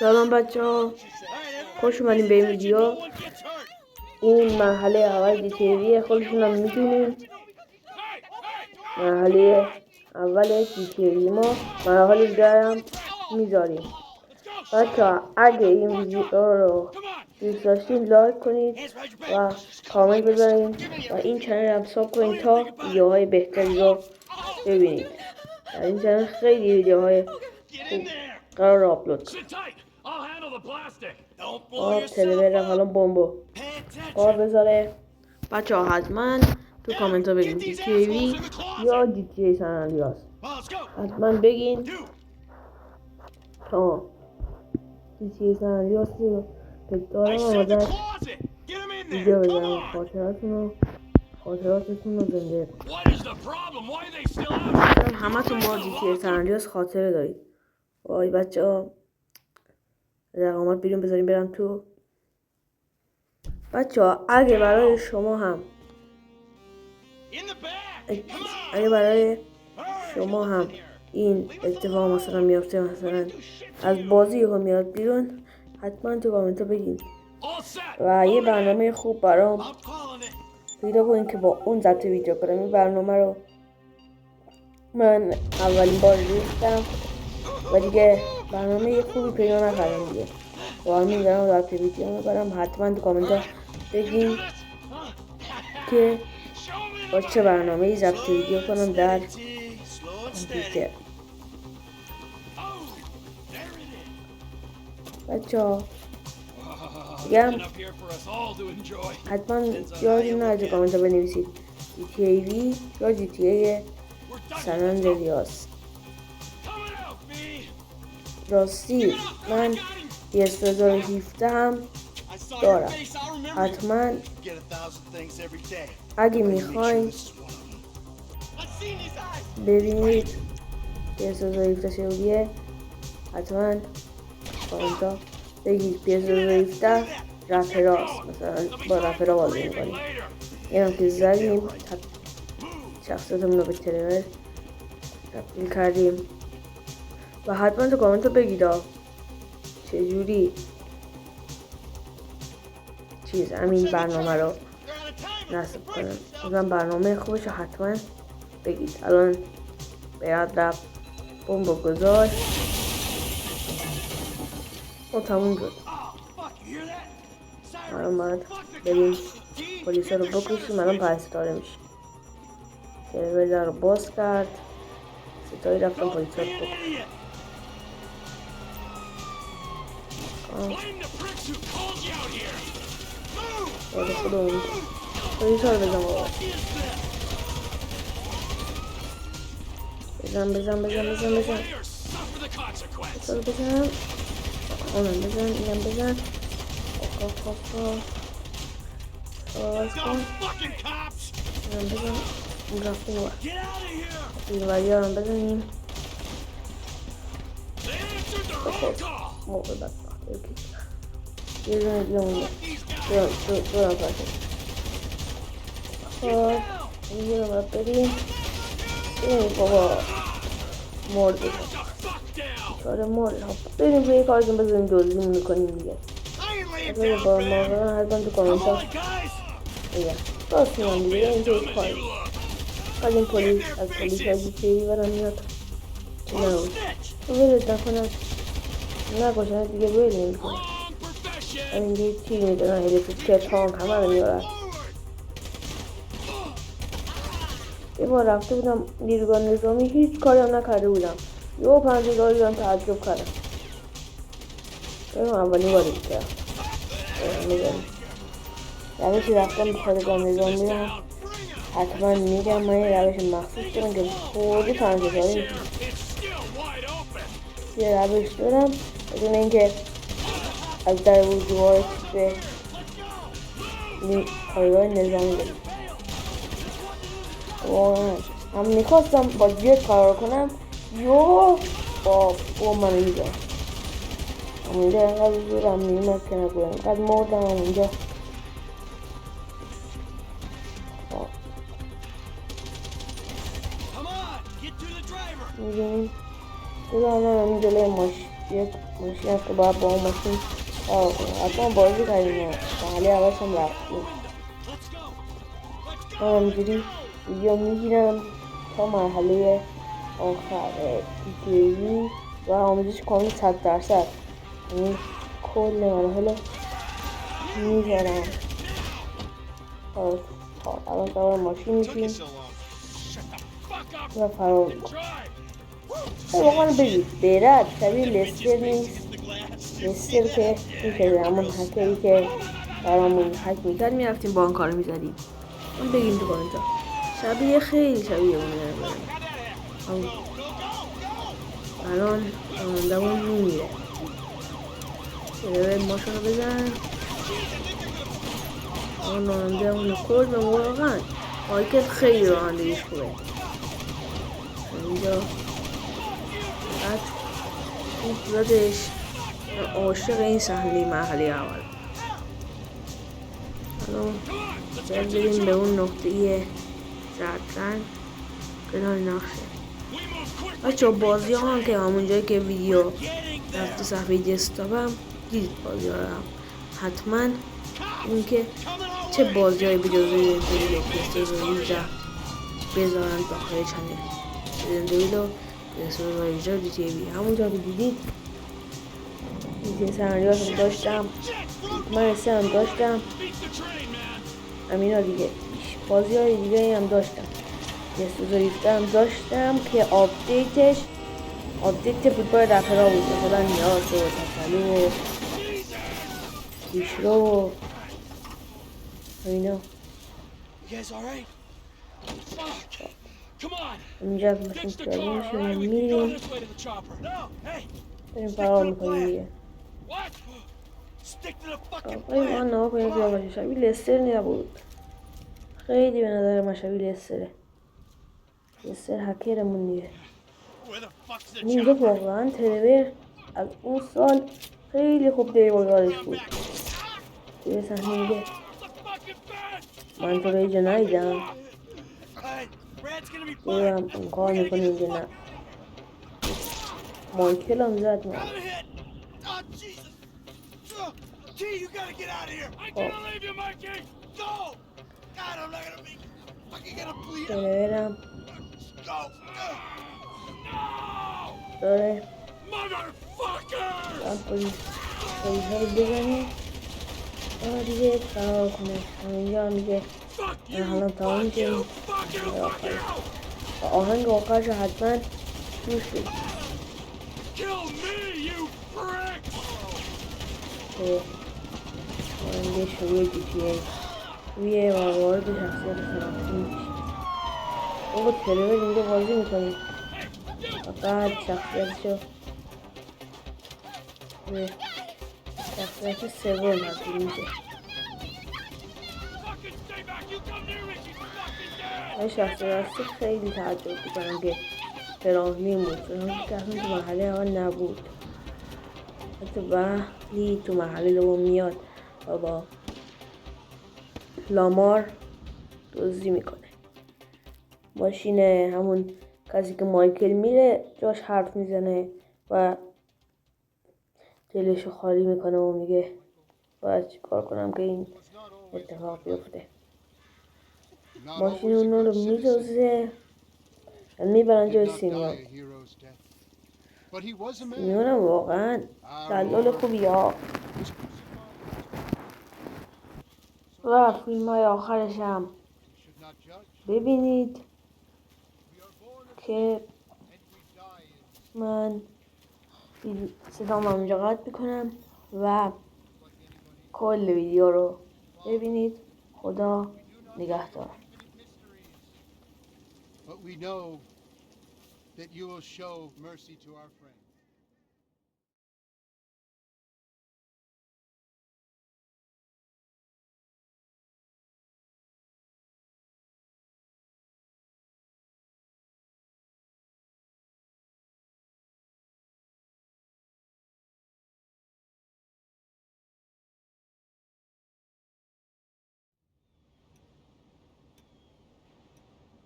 سلام بچه ها، خوش اومدیم به این ویدیو. این مرحله اول GTA خودشون هم میدونیم. مرحله اول GTA ما مراحل دیگر هم میذاریم. بچه ها اگه این ویدیو رو دوست داشتین لایک کنید و کامنت بذارین و این چنل هم ساب کنید تا ویدیوهای بهتری رو ببینید. در این چنل خیلی ویدیوهای خوب قرار آپلود کنم. تلویزیون حالا بمبو قرار بذاره. بچه ها حتما تو کامنت ها بگین GTA یا GTA سن اندریاس. حتما بگین تا GTA سن اندریاس رو دارم ازش ویدیو بزنم و خاطراتتون رو زنده کنم. همه تون با GTA سن اندریاس خاطره دارید. وای بچه ها رقمات بیرون بذاریم برم تو. بچه ها اگه برای شما هم این اتفاق مثلا میافته، مثلا از بازی ها میاد بیرون، حتما تو کامنت ها بگین و یه برنامه خوب برام پیدا کنین که با اون ضبط ویدیو کنم. این برنامه رو من اولین بار ریختم و دیگه برنامه خوبی پیدا نکردم دیگه. با همین دارم ضبط ویدیو میبرم. حتما تو کامنت ها بگین که با چه برنامه‌ای ضبط ویدیو کنم در کامپیوتر. بچه‌ها میگم حتما یادتون نره تو کامنت ها بنویسید GTA V یا GTA سن اندریاس. راستی من PS 2017 هم دارم. حتما اگه میخواین ببینید PS 2017 چجوریه، حتما کامنت ها بگید PS 2017 رپراست، مثلا با رپرا بازی میکنیم. این هم که زدیم شخصیتمون رو به ترور تبدیل کردیم و حتما تو کامنت ها بگید چجوری همین برنامه رو نصب کنم. مثلا برنامه خوبش رو حتما بگید. الان باید رفت بمب گذاشت و تموم شد. الان باید بریم پلیس رو بکشیم. الان پرستاره میشه. تلویزیون رو باز کرد، ستایی رفتم پلیس رو بکشیم. یاد خودمون پلیس رو بزن بابا. بزن اونم بزن، اینم بزن. آواز کن. اینم بزن. اون رفتیم و این وری هم بزنیم. موقع بدبخت یه دونه دیگه مونده. دو نفر شد. خب اینجا رو باید بریم. بابا مرده چاره مرده. بریم به یک کارتون بزنیم دوزی میکنیم دیگه. اگه با ماغران حتما تو کامنت ها بگم راست میگم دیگه. اینجا یک کاری از این پلیس از GTA برم میاد نه ویلت نکنم نکشن دیگه. ویل نمیکنم. اینجا تیر میدنن هلیکوپتر تانک همه رو میارن. یه بار رفته بودم نیروگاه نظامی، هیچ کاری هم نکرده بودم. یه پنجه‌داری دارم تعجب کردم. بریم اولی باری کردم روشی رفتم به پادگاه نظامی رو حتما میگم. من یه روش مخصوص دارم که خودی پنجه‌داری میکنم. یه روش دارم بدون اینکه از در ورودی وارد به پادگاه نظامی بریم. هم میخواستم با جت کار کنم یا با منو میگم همونجا اینقدر زورم میمد که نگویم. اینقدر مردم همونجا. میگیم بزنم همین جلوی ماشین یک ماشین هست که باید با اون ماشین کار کنیم. حتما بازی کردیم و محله اولش هم رفتیم. من همینجوری ویدیو میگیرم تا مرحله آخر دیتیلی و آموزش کامل 100%. یعنی کل مراحل میذارم. الان سوار ماشین میشیم و فرار میکنم. واقعا بگید برد شبیه لستر نیست. لستر که میشه همون هکری که برامون هک میکرد میرفتیم با آن کار میزدیم. اون بگیم تو کامنت ها شبیه، خیلی شبیه اونه. الان رانندمون میمیره. یه ماشین رو بزن. الان رانندمون کرد به واقعا مایکل خیلی رانندگیش خوبه. اینجا بعد این صورتش عاشق این صحنه مرحله اول. الان باید بریم به اون نقطه زرد رنگ کنار نقشه. بچه بازی هم که همون جایی که ویدیو رفت صفحه دسکتاپم دیدید بازی ها رو هم حتما این که چه بازی های بجز ریزنت ایول و پلی‌استیشن 18 بذارن داخل چنل. ریزنت ایول و پلی‌استیشن 18 و GTA همونجا که دیدید GTA سن آندریاس هم داشتم، من هم داشتم، همینا دیگه. بازی های دیگه هم داشتم، پلی‌استیشن هم داشتم که آپدیت فوتبال رپرها بود، مثلا نیاز و تسلو و پیشرو و همینا. اینجا از ماشین پیاده میشیم و میریم بریم فرار میکنیم دیگه. من نها کنیم بیا باشه شبیه لستر نبود. خیلی به نظر من شبیه لستره. لستر هکرمون دیگه. اینجا واقعا ترور از اون سال خیلی خوب دیوارش بود. توی صحنه میگه من تو رو اینجا ندیدم. دیدم اون کار میکنه اینجا نه. مایکل هم زد من. ترورم داره پلیس ها رو بزنه دیگه فرار کنه. همینجا میگه من حالا تمام میشه و آهنگ آخرش رو حتما گوش بدید که آهنگ شروع GTA روی وارد شخصیت شناختی میشه. او ترور اینجا بازی میکنه و بعد شخصیتشو به شخصیت سوم تبدیل میشه. من شخصیت خیلی تعجب میکنم که فراهمی بود، چون که اصلا تو مرحله اول نبود. حتی وقتی تو مرحله دوم میاد و با لامار دزدی میکنه. ماشین همون کسی که مایکل میره جاش حرف میزنه و دلشو خالی میکنه و میگه باید چیکار کنم که این اتفاق بیفته. ماشین اونو رو میدوزه و میبرن جای سیمیون. سیمیون هم واقعا دلال خوبی ها. و فیلم های آخرش هم ببینید که من صدام همینجا قطع میکنم و کل ویدیو رو ببینید. خدا نگهدار.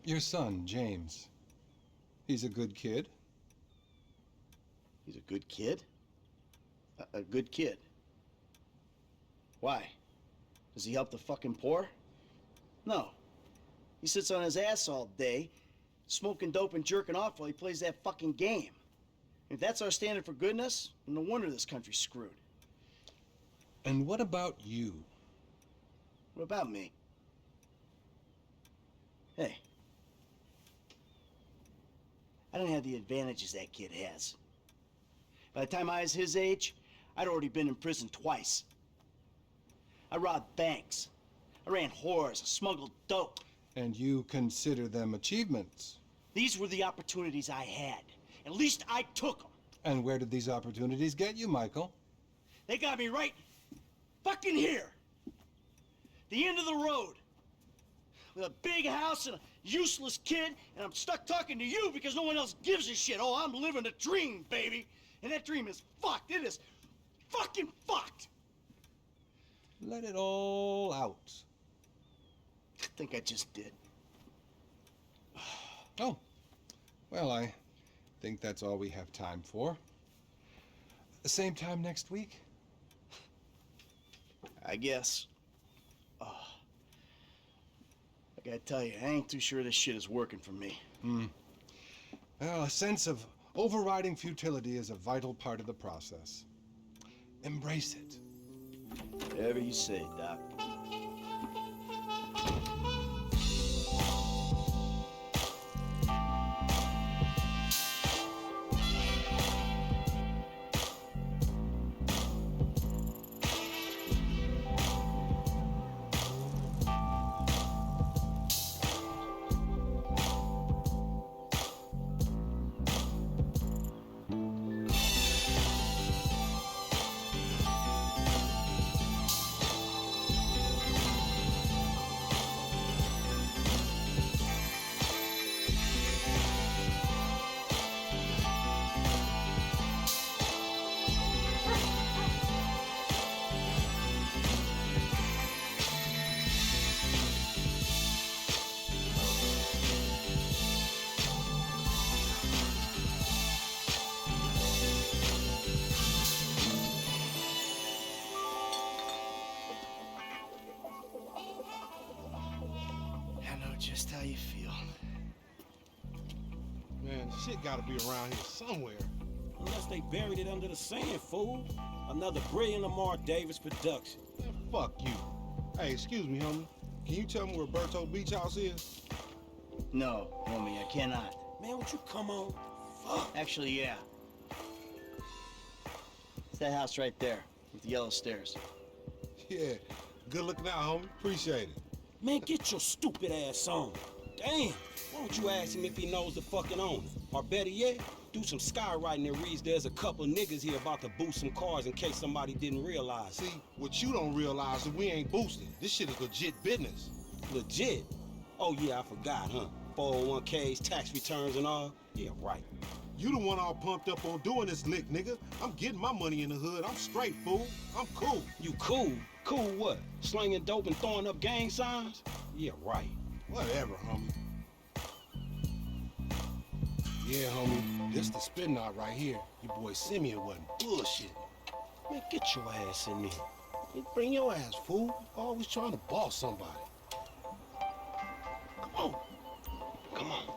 Your son, James. He's a good kid. He's a good kid? A good kid. Why? Does he help the fucking poor? No. He sits on his ass all day, smoking dope and jerking off while he plays that fucking game. If that's our standard for goodness, then no wonder this country's screwed. And what about you? What about me? Hey. I don't have the advantages that kid has. By the time I was his age, I'd already been in prison twice. I robbed banks. I ran whores. I smuggled dope. And you consider them achievements? These were the opportunities I had. At least I took them. And where did these opportunities get you, Michael? They got me right fucking here. The end of the road. With a big house and a useless kid, and I'm stuck talking to you because no one else gives a shit. Oh, I'm living a dream, baby. And that dream is fucked. It is fucking fucked. Let it all out. I think I just did. Oh, well, I think that's all we have time for. The same time next week? I guess. Oh. I gotta tell you, I ain't too sure this shit is working for me. Well, a sense of overriding futility is a vital part of the process. Embrace it. Whatever you say, Doc. Just how you feel. Man, shit gotta be around here somewhere. Unless they buried it under the sand, fool. Another brilliant Lamar Davis production. Man, fuck you. Hey, excuse me, homie. Can you tell me where Berto Beach House is? No, homie, I cannot. Man, would you come on? Fuck. Actually, yeah. It's that house right there with the yellow stairs. Yeah. Good looking out, homie. Appreciate it. Man, get your stupid ass on. Damn. Why don't you ask him if he knows the fucking owner? Or better yet, do some skywriting that reads there's a couple niggas here about to boost some cars in case somebody didn't realize. See, what you don't realize is we ain't boosting. This shit is legit business. Legit? Oh yeah, I forgot, huh? 401ks, tax returns and all? Yeah, right. You the one all pumped up on doing this lick, nigga. I'm getting my money in the hood. I'm straight, fool. I'm cool. You cool? Cool what? Slinging dope and throwing up gang signs? Yeah, right. Whatever, homie. Yeah, homie. This the spin knot right here. Your boy Simeon wasn't bullshit. Man, get your ass in there. Man, bring your ass, fool. Always trying to boss somebody. Come on. Come on.